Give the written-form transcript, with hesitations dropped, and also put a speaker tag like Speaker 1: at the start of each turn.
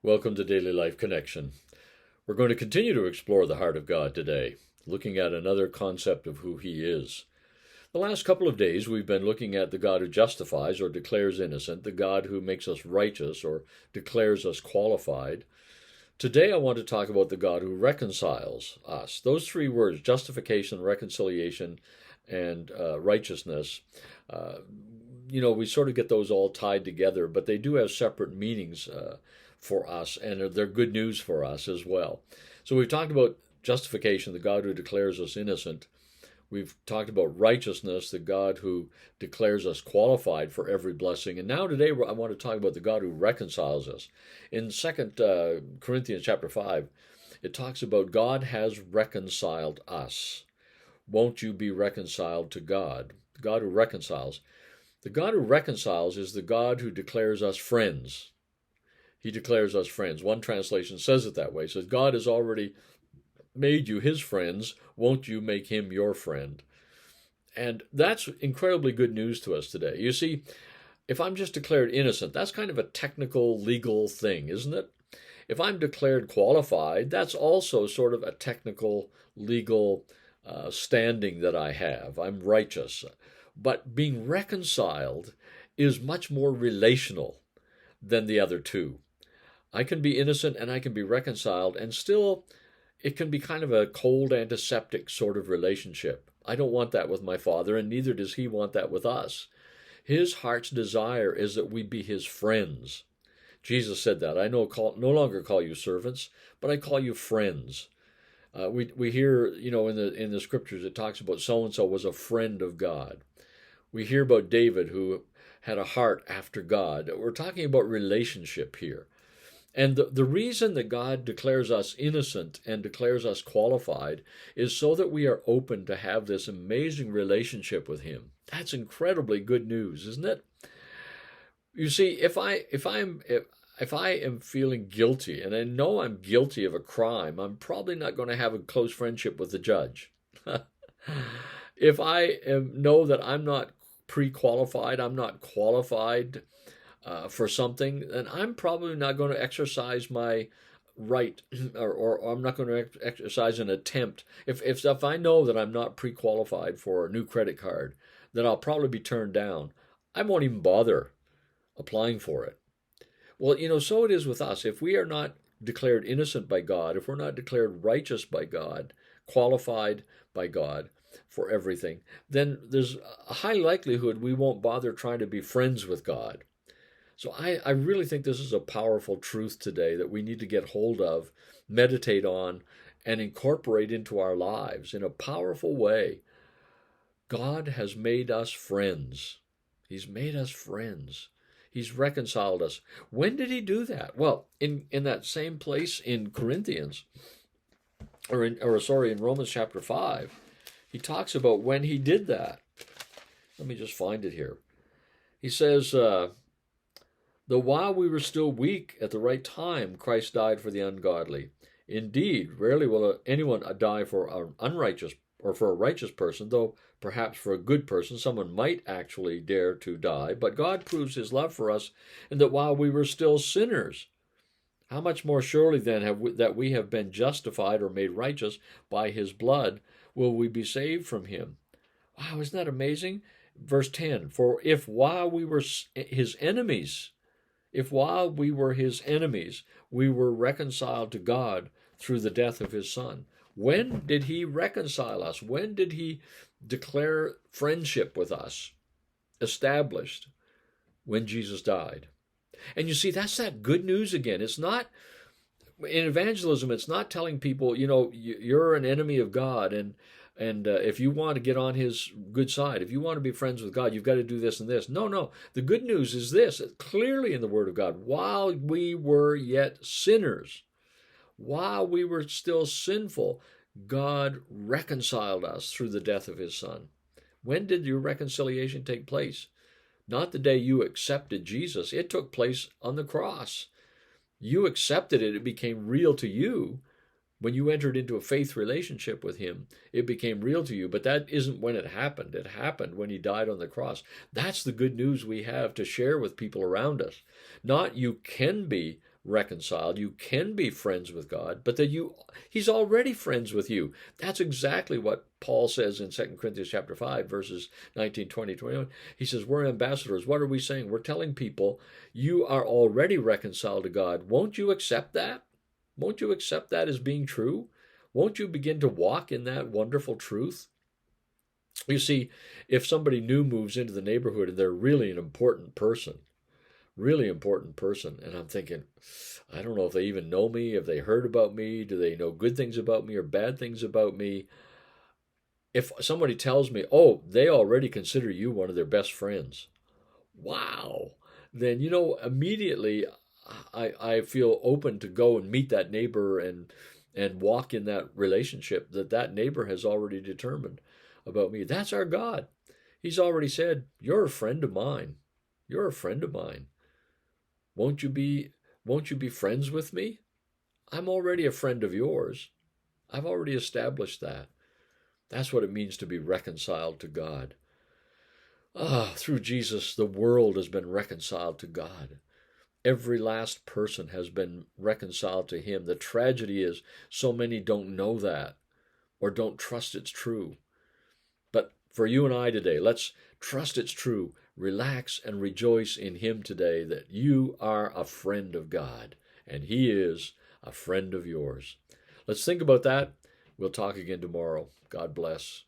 Speaker 1: Welcome to Daily Life Connection. We're going to continue to explore the heart of God today, looking at another concept of who He is. The last couple of days, we've been looking at the God who justifies or declares innocent, the God who makes us righteous or declares us qualified. Today, I want to talk about the God who reconciles us. Those three words, justification, reconciliation, and righteousness, we sort of get those all tied together, but they do have separate meanings for us, and they're good news for us as well. So we've talked about justification, the God who declares us innocent. We've talked about righteousness, the God who declares us qualified for every blessing. And now today I want to talk about the God who reconciles us. In 2 Corinthians chapter 5, it talks about God has reconciled us. Won't you be reconciled to God? The God who reconciles. The God who reconciles is the God who declares us friends. He declares us friends. One translation says it that way. It says, God has already made you his friends. Won't you make him your friend? And that's incredibly good news to us today. You see, if I'm just declared innocent, that's kind of a technical, legal thing, isn't it? If I'm declared qualified, that's also sort of a technical, legal standing that I have. I'm righteous. But being reconciled is much more relational than the other two. I can be innocent and I can be reconciled, and still it can be kind of a cold, antiseptic sort of relationship. I don't want that with my Father, and neither does he want that with us. His heart's desire is that we be his friends. Jesus said that. I no longer call you servants, but I call you friends. We hear, in the scriptures, it talks about so-and-so was a friend of God. We hear about David, who had a heart after God. We're talking about relationship here. And the reason that God declares us innocent and declares us qualified is so that we are open to have this amazing relationship with him. That's incredibly good news, isn't it? You see, if I am feeling guilty, and I know I'm guilty of a crime, I'm probably not going to have a close friendship with the judge. If I know that I'm not pre-qualified, I'm not qualified for something, then I'm probably not going to exercise my right, or I'm not going to exercise an attempt. If I know that I'm not pre-qualified for a new credit card, then I'll probably be turned down. I won't even bother applying for it. Well, so it is with us. If we are not declared innocent by God, if we're not declared righteous by God, qualified by God for everything, then there's a high likelihood we won't bother trying to be friends with God. So I really think this is a powerful truth today that we need to get hold of, meditate on, and incorporate into our lives in a powerful way. God has made us friends. He's made us friends. He's reconciled us. When did he do that? Well, in that same place in Corinthians, in Romans chapter 5, he talks about when he did that. Let me just find it here. He says, though while we were still weak, at the right time, Christ died for the ungodly. Indeed, rarely will anyone die for an unrighteous or for a righteous person, though perhaps for a good person someone might actually dare to die. But God proves his love for us in that while we were still sinners, how much more surely then that we have been justified or made righteous by his blood will we be saved from him. Wow, isn't that amazing? Verse 10, for if while we were his enemies, we were reconciled to God through the death of his Son. When did he reconcile us? When did he declare friendship with us established? When Jesus died. And you see, that's that good news again. It's not, in evangelism, it's not telling people, you're an enemy of God, and if you want to get on his good side, if you want to be friends with God, you've got to do this and this. No. The good news is this, clearly in the Word of God, while we were yet sinners, while we were still sinful, God reconciled us through the death of his Son. When did your reconciliation take place? Not the day you accepted Jesus. It took place on the cross. You accepted it. It became real to you. When you entered into a faith relationship with him, it became real to you. But that isn't when it happened. It happened when he died on the cross. That's the good news we have to share with people around us. Not you can be reconciled. You can be friends with God, but that he's already friends with you. That's exactly what Paul says in 2 Corinthians chapter 5, verses 19, 20, 21. He says, we're ambassadors. What are we saying? We're telling people you are already reconciled to God. Won't you accept that? Won't you accept that as being true? Won't you begin to walk in that wonderful truth? You see, if somebody new moves into the neighborhood and they're really an important person, and I'm thinking, I don't know if they even know me, if they heard about me, do they know good things about me or bad things about me? If somebody tells me, oh, they already consider you one of their best friends, wow, then, immediately I feel open to go and meet that neighbor and walk in that relationship that neighbor has already determined about me. That's our God. He's already said, you're a friend of mine. You're a friend of mine. Won't you be friends with me? I'm already a friend of yours. I've already established that. That's what it means to be reconciled to God. Through Jesus, the world has been reconciled to God. Every last person has been reconciled to him. The tragedy is so many don't know that or don't trust it's true. But for you and I today, let's trust it's true. Relax and rejoice in him today that you are a friend of God and he is a friend of yours. Let's think about that. We'll talk again tomorrow. God bless.